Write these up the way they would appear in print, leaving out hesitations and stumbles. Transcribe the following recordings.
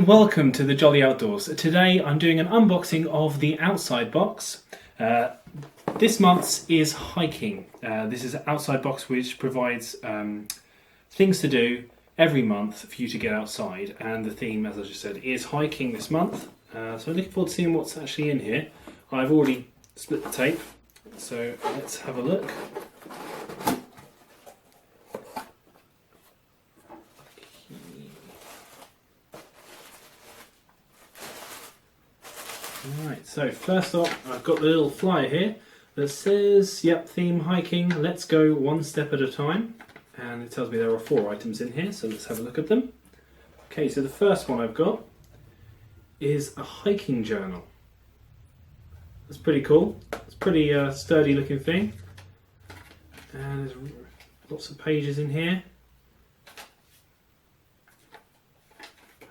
and welcome to the Jolly Outdoors. Today I'm doing an unboxing of the outside box. This month's is hiking. This is an outside box which provides things to do every month for you to get outside, and the theme, as I just said, is hiking this month. So I'm looking forward to seeing what's actually in here. I've already split the tape, so let's have a look. Right, so first off, I've got the little flyer here that says, yep, theme hiking, let's go one step at a time. And it tells me there are 4 items in here, so let's have a look at them. Okay, so the first one I've got is a hiking journal. That's pretty cool. It's a pretty sturdy looking thing. And there's lots of pages in here.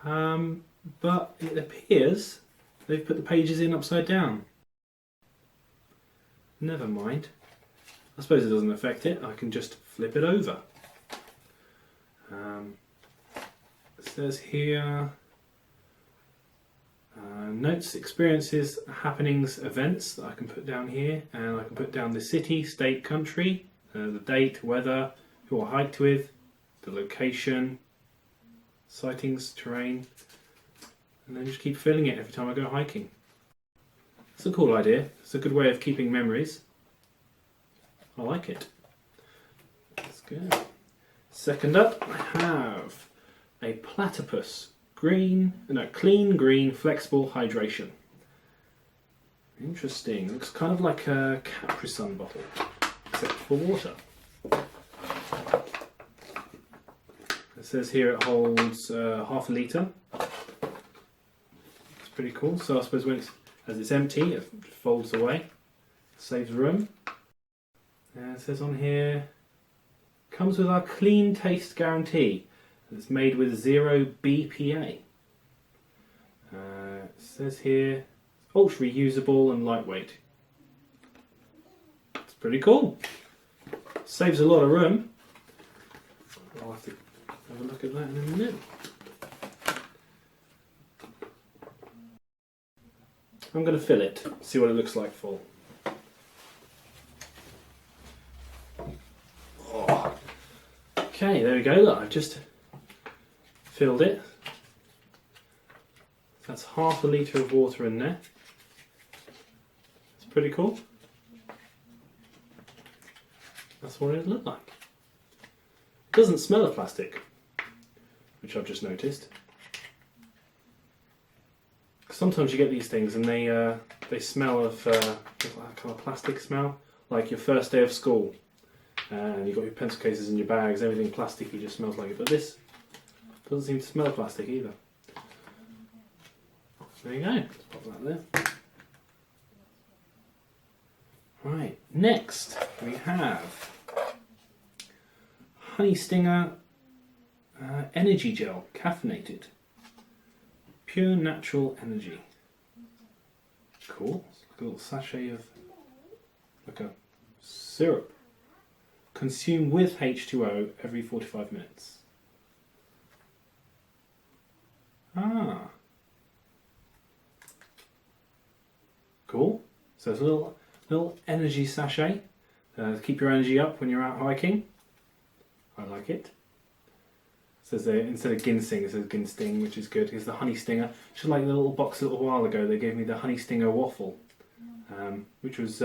But it appears they've put the pages in upside down. Never mind. I suppose it doesn't affect it. I can just flip it over. It says here, notes, experiences, happenings, events that I can put down here, and I can put down the city, state, country, the date, weather, who I hiked with, the location, sightings, terrain, and then just keep filling it every time I go hiking. It's a cool idea. It's a good way of keeping memories. I like it. That's good. Second up, I have a platypus clean green flexible hydration. Interesting. Looks kind of like a Capri-Sun bottle, except for water. It says here it holds half a litre. It's pretty cool. So I suppose as it's empty, it folds away, saves room. And it says on here, comes with our clean taste guarantee. It's made with 0 BPA. It says here, ultra reusable and lightweight. It's pretty cool. Saves a lot of room. I'll have to have a look at that in a minute. I'm going to fill it, see what it looks like full. Oh. Okay, there we go. Look, I've just filled it. That's half a litre of water in there. It's pretty cool. That's what it looked like. It doesn't smell of plastic, which I've just noticed. Sometimes you get these things and they smell of that kind of plastic smell, like your first day of school. And you've got your pencil cases in your bags, everything plasticky just smells like it. But this doesn't seem to smell of plastic either. There you go. Let's pop that there. Right, next we have Honey Stinger Energy Gel, caffeinated. Pure natural energy. Cool. It's like a little sachet of like a syrup. Consume with H2O every 45 minutes. Ah. Cool. So it's a little energy sachet to keep your energy up when you're out hiking. I like it. It says there, instead of ginseng, it says ginseng, which is good. It's the honey stinger. Just like the little box a little while ago, they gave me the honey stinger waffle, which was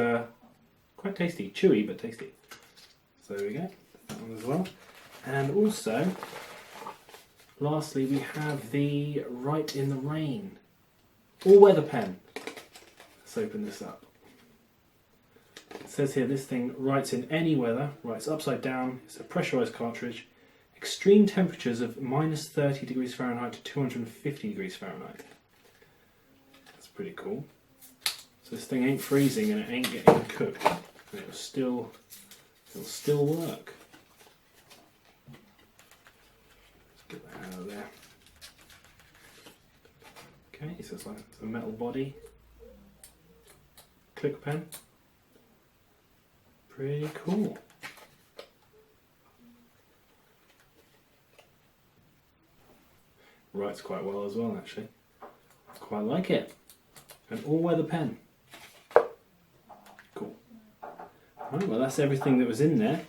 quite tasty, chewy but tasty. So there we go, that one as well. And also, lastly, we have the Write in the Rain all-weather pen. Let's open this up. It says here this thing writes in any weather, writes upside down. It's a pressurized cartridge. Extreme temperatures of minus 30 degrees Fahrenheit to 250 degrees Fahrenheit. That's pretty cool. So this thing ain't freezing and it ain't getting cooked. And it'll still work. Let's get that out of there. Okay, so it's like a metal body. Click pen. Pretty cool. Writes quite well as well, actually. Quite like it. An all-weather pen. Cool. Right, well, that's everything that was in there.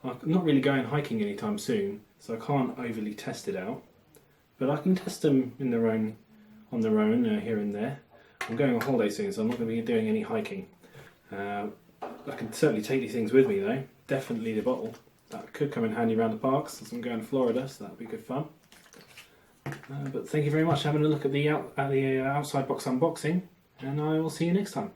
I'm not really going hiking anytime soon, so I can't overly test it out. But I can test them on their own here and there. I'm going on holiday soon, so I'm not going to be doing any hiking. I can certainly take these things with me though. Definitely the bottle. That could come in handy around the parks as I'm going to Florida, so that would be good fun. But thank you very much for having a look at the outside box unboxing, and I will see you next time.